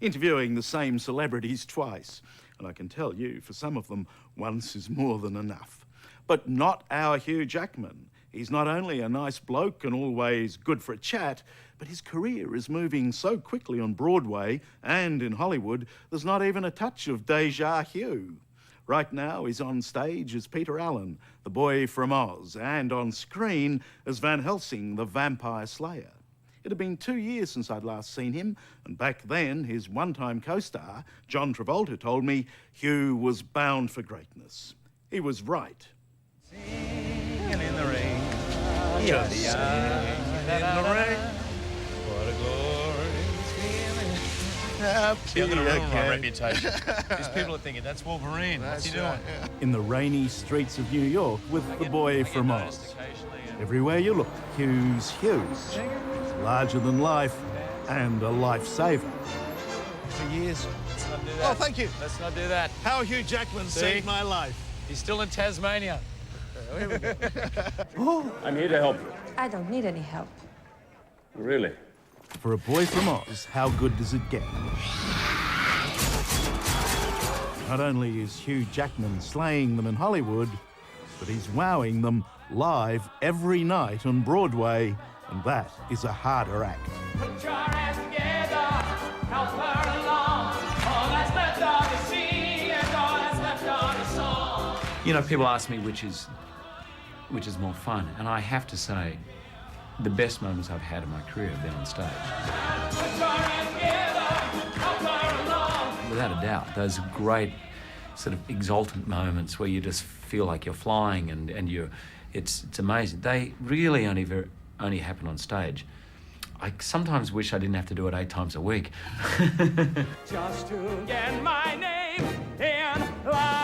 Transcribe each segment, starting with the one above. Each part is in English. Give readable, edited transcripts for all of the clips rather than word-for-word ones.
interviewing the same celebrities twice. And I can tell you, for some of them, once is more than enough. But not our Hugh Jackman. He's not only a nice bloke and always good for a chat, but his career is moving so quickly on Broadway and in Hollywood, there's not even a touch of deja Hugh. Right now, he's on stage as Peter Allen, the boy from Oz, and on screen as Van Helsing, the vampire slayer. It had been 2 years since I'd last seen him, and back then, his one-time co-star, John Travolta, told me Hugh was bound for greatness. He was right. Singing in the rain. Yes. In the rain. What a glorious feeling. See, I'm going to ruin my reputation. These people are thinking, that's Wolverine. What's he doing? Yeah. In the rainy streets of New York with the boy from Oz. Everywhere you look, Hugh's huge. He's larger than life and a lifesaver. For years. Let's not do Oh, that. thank you. Let's not do that. How Hugh Jackman saved my life. He's still in Tasmania. I'm here to help you. I don't need any help. Really? For a boy from Oz, how good does it get? Not only is Hugh Jackman slaying them in Hollywood, but he's wowing them live every night on Broadway, and that is a harder act. Put your hands together, help her along. All that's left of the sea and all that's left of the song. You know, people ask me which is more fun, and I have to say, the best moments I've had in my career have been on stage. Put your hands together, help her along. Without a doubt, those great sort of exultant moments where you just feel like you're flying and it's amazing. They really only happen on stage. I sometimes wish I didn't have to do it 8 times a week. Just to get my name in life.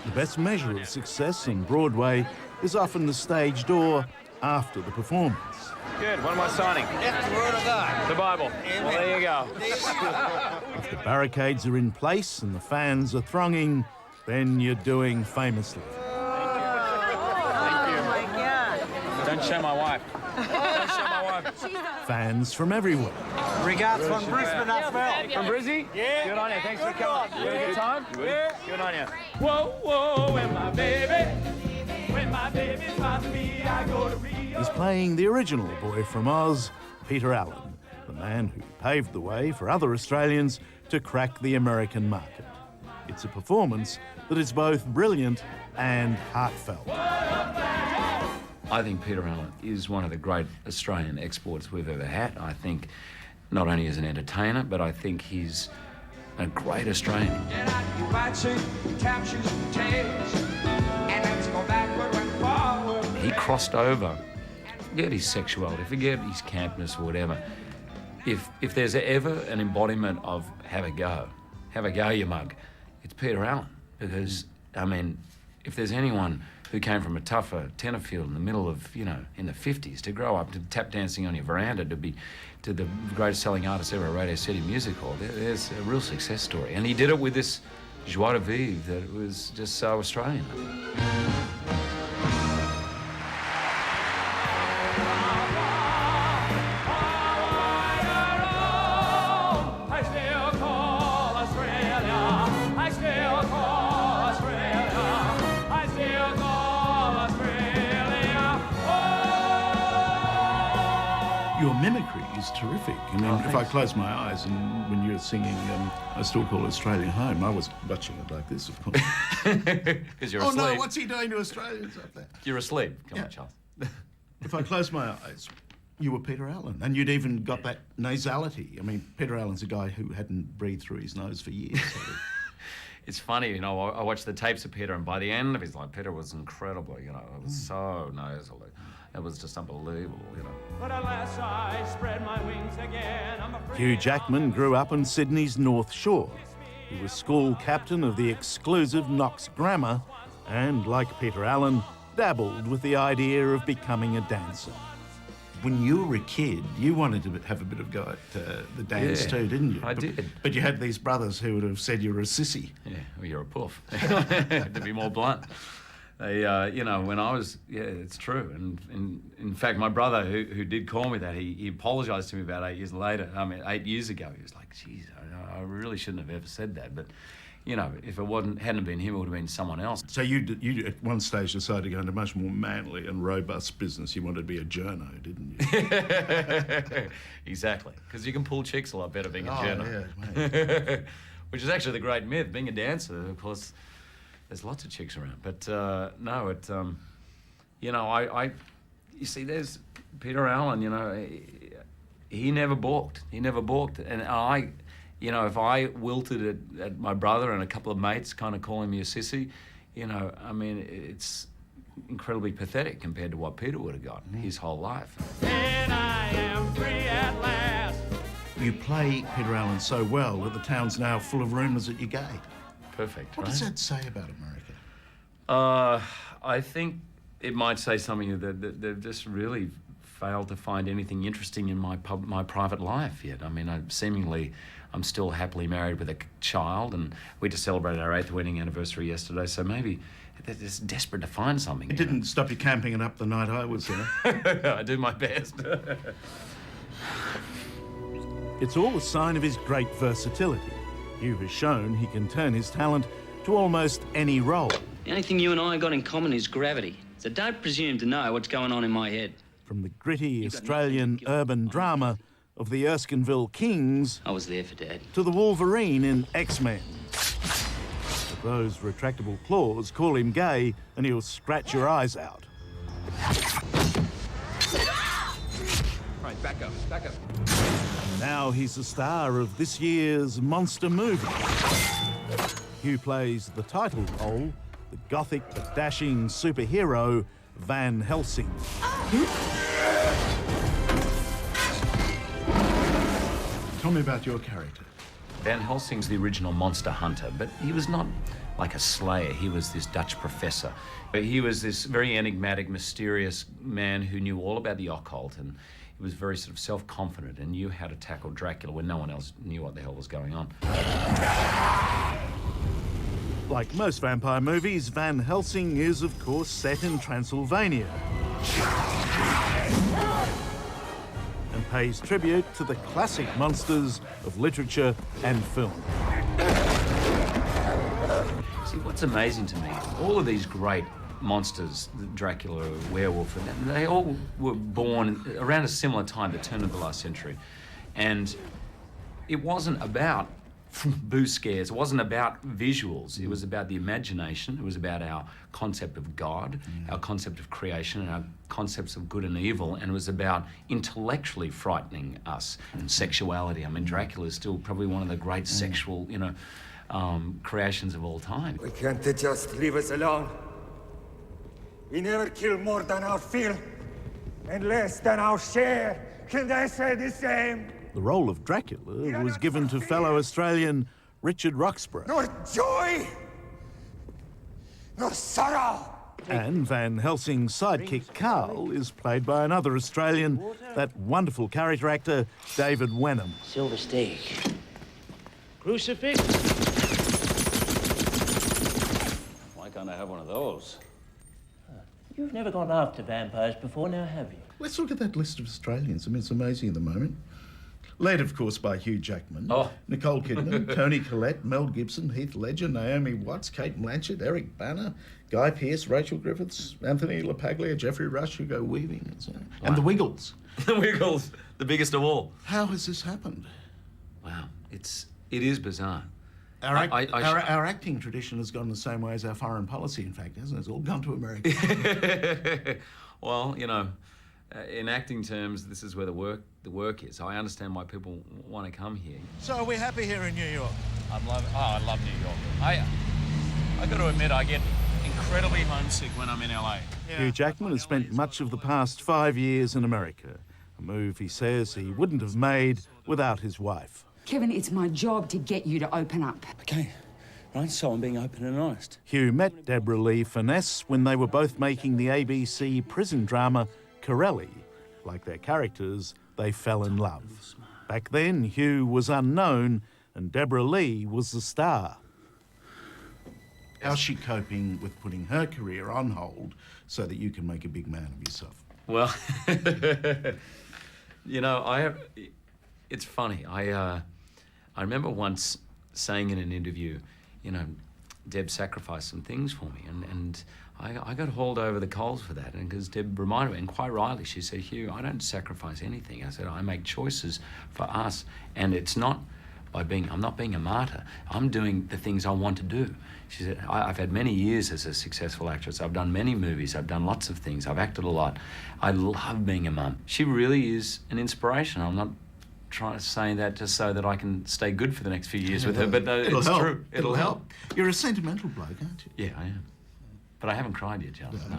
The best measure of success on Broadway is often the stage door after the performance. Good. What am I signing? The word of God. The Bible. Well, there you go. If the barricades are in place and the fans are thronging, then you're doing famously. Don't show my wife. Don't show my wife. Fans from everywhere. Regards from Brisbane as well. From Brizzy? Yeah. Good on you. Thanks for coming. You had a good time? Yeah. Good on you. Whoa, whoa, when my baby finds me, I go to Rio. He's playing the original boy from Oz, Peter Allen, the man who paved the way for other Australians to crack the American market. It's a performance that is both brilliant and heartfelt. I think Peter Allen is one of the great Australian exports we've ever had. I think not only as an entertainer, but I think he's a great Australian. Get out your right and captures and takes, and let's go backward and forward. He crossed over. Forget his sexuality, forget his campness or whatever. If there's ever an embodiment of have a go, you mug, it's Peter Allen. Because, I mean, if there's anyone who came from a tougher tenor field in the middle of, you know, in the 50s, to grow up to tap dancing on your veranda, to the greatest selling artist ever at Radio City Music Hall, there's a real success story. And he did it with this joie de vivre that was just so Australian. Your mimicry is terrific. I mean, if I close my eyes and when you're singing I Still Call Australia Home, I was watching it like this, of course. Because you're asleep. Oh no, what's he doing to Australians up there? You're asleep. Come Yeah. on, Charles. If I close my eyes, you were Peter Allen, and you'd even got that nasality. I mean, Peter Allen's a guy who hadn't breathed through his nose for years. So. It's funny, you know, I watched the tapes of Peter, and by the end of his life, Peter was incredible, you know. It was so nasal. It was just unbelievable, you know. But alas, I spread my wings again. I'm afraid Hugh Jackman grew up on Sydney's North Shore. He was school captain of the exclusive Knox Grammar and, like Peter Allen, dabbled with the idea of becoming a dancer. when you were a kid, you wanted to have a bit of go at the dance too, didn't you? I did. But you had these brothers who would have said you were a sissy. Yeah, well, you're a puff, to be more blunt. You know, when I was, it's true. And in fact, my brother, who did call me that, he apologised to me about 8 years later. I mean, 8 years ago, he was like, geez, I really shouldn't have ever said that. But, you know, if it hadn't been him, it would have been someone else. So you at one stage decided to go into much more manly and robust business. You wanted to be a journo, didn't you? Exactly, because you can pull chicks a lot better being a journo. Yeah, mate. Which is actually the great myth. Being a dancer, of course, there's lots of chicks around. But no, you know, you see, there's Peter Allen, you know, he never balked. He never balked. And you know, if I wilted at my brother and a couple of mates kind of calling me a sissy, you know, I mean, it's incredibly pathetic compared to what Peter would have got his whole life. And I am free at last. You play Peter Allen so well that the town's now full of rumours that you're gay. Perfect, What right? does that say about America? I think it might say something that they've just really failed to find anything interesting in my private life yet. I mean, I'm still happily married with a child, and we just celebrated our 8th wedding anniversary yesterday, so maybe they're just desperate to find something. It didn't stop you camping it up the night I was there. I do my best. It's all a sign of his great versatility. Hugh has shown he can turn his talent to almost any role. The only thing you and I got in common is gravity. So don't presume to know what's going on in my head. From the gritty Australian urban drama of the Erskineville Kings I was there for Dad. to the Wolverine in X-Men. But those retractable claws call him gay and he'll scratch your eyes out. Right, back up, back up. Now he's the star of this year's monster movie. Hugh plays the title role, the gothic but dashing superhero Van Helsing. Tell me about your character. Van Helsing's the original monster hunter, but he was not like a slayer. He was this Dutch professor. He was this very enigmatic, mysterious man who knew all about the occult, and he was very sort of self-confident and knew how to tackle Dracula when no one else knew what the hell was going on. Like most vampire movies, Van Helsing is, of course, set in Transylvania and pays tribute to the classic monsters of literature and film. See, what's amazing to me, all of these great monsters, Dracula, werewolf, and they all were born around a similar time, the turn of the last century. And it wasn't about boo scares. It wasn't about visuals. It was about the imagination. It was about our concept of God, our concept of creation, and our concepts of good and evil. And it was about intellectually frightening us. And sexuality. I mean, Dracula is still probably one of the great sexual, you know, creations of all time. Why can't they just leave us alone? We never kill more than our fill, and less than our share. Can they say the same? The role of Dracula was given to fellow Australian Richard Roxburgh. Nor joy, nor sorrow. And Van Helsing's sidekick Carl is played by another Australian, that wonderful character actor David Wenham. Silver steak. Crucifix? Why can't I have one of those? You've never gone after vampires before now, have you? Let's look at that list of Australians. I mean, it's amazing at the moment. Led, of course, by Hugh Jackman, Nicole Kidman, Toni Collette, Mel Gibson, Heath Ledger, Naomi Watts, Kate Blanchett, Eric Bana, Guy Pearce, Rachel Griffiths, Anthony LaPaglia, Jeffrey Rush, Hugo Weaving, and so on. Wow. And the Wiggles. The Wiggles, the biggest of all. How has this happened? Wow, it is bizarre. Our acting tradition has gone the same way as our foreign policy, in fact, hasn't it? It's all gone to America. Well, you know, in acting terms, this is where the work is. I understand why people want to come here. So are we happy here in New York? I love New York. I got to admit, I get incredibly homesick when I'm in LA. Hugh Jackman has spent much of the past 5 years in America, a move he says he wouldn't have made without his wife. Kevin, it's my job to get you to open up. Okay, right, so I'm being open and honest. Hugh met Deborah Lee Furness when they were both making the ABC prison drama Corelli, Like their characters, they fell in love. Back then, Hugh was unknown and Deborah Lee was the star. How's she coping with putting her career on hold so that you can make a big man of yourself? Well, you know, it's funny. I remember once saying in an interview, you know, Deb sacrificed some things for me, and I got hauled over the coals for that, and because Deb reminded me, and quite rightly, she said, Hugh, I don't sacrifice anything. I said, I make choices for us, and it's not I'm not being a martyr. I'm doing the things I want to do. She said, I've had many years as a successful actress. I've done many movies. I've done lots of things. I've acted a lot. I love being a mum. She really is an inspiration. I'm not trying to say that just so that I can stay good for the next few years with her, but it's help. true. It'll help. You're a sentimental bloke, aren't you? Yeah, I am. But I haven't cried yet, Charles. No.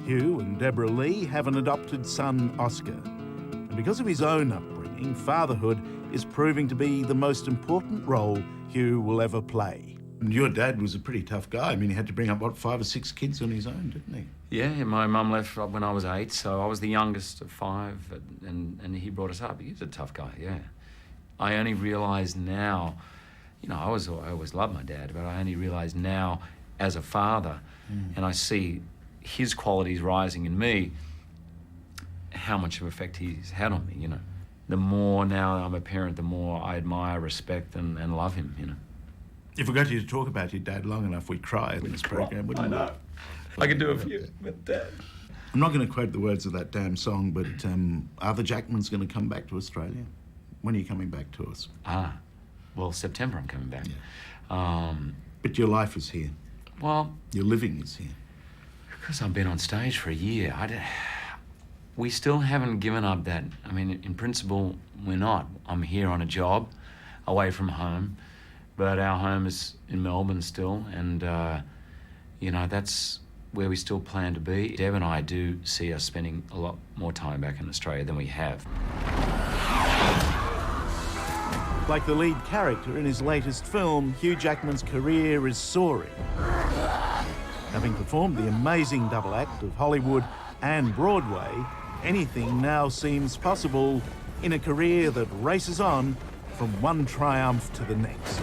Hugh and Deborah Lee have an adopted son, Oscar. And because of his own upbringing, fatherhood is proving to be the most important role Hugh will ever play. And your dad was a pretty tough guy. I mean, he had to bring up, what, 5 or 6 kids on his own, didn't he? Yeah, my mum left when I was 8, so I was the youngest of 5, and he brought us up. He was a tough guy, yeah. I only realise now, you know, I always loved my dad, but I only realise now as a father, and I see his qualities rising in me, how much of effect he's had on me, you know. The more now I'm a parent, the more I admire, respect, and love him, you know. If we got you to talk about your dad long enough, we'd cry in this program, wouldn't we? I know. I could do a few, but Dad. I'm not going to quote the words of that damn song, but are the Jackmans going to come back to Australia? When are you coming back to us? Well, September I'm coming back. Yeah. But your life is here. Well, your living is here. Because I've been on stage for a year, we still haven't given up that. I mean, in principle, we're not. I'm here on a job, away from home, but our home is in Melbourne still, and, you know, that's where we still plan to be. Deb and I do see us spending a lot more time back in Australia than we have. Like the lead character in his latest film, Hugh Jackman's career is soaring. Having performed the amazing double act of Hollywood and Broadway, anything now seems possible in a career that races on from one triumph to the next.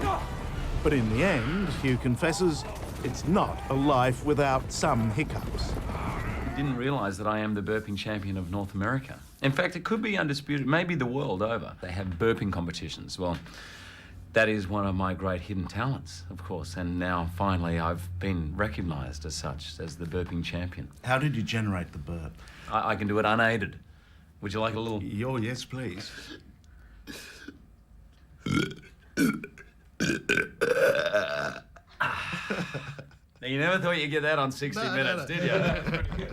But in the end, Hugh confesses, it's not a life without some hiccups. I didn't realise that I am the burping champion of North America. In fact, it could be undisputed, maybe the world over. They have burping competitions. Well, that is one of my great hidden talents, of course, and now finally I've been recognised as such, as the burping champion. How did you generate the burp? I can do it unaided. Would you like a little... Oh, yes, please. Now, you never thought you'd get that on 60 Minutes, did you?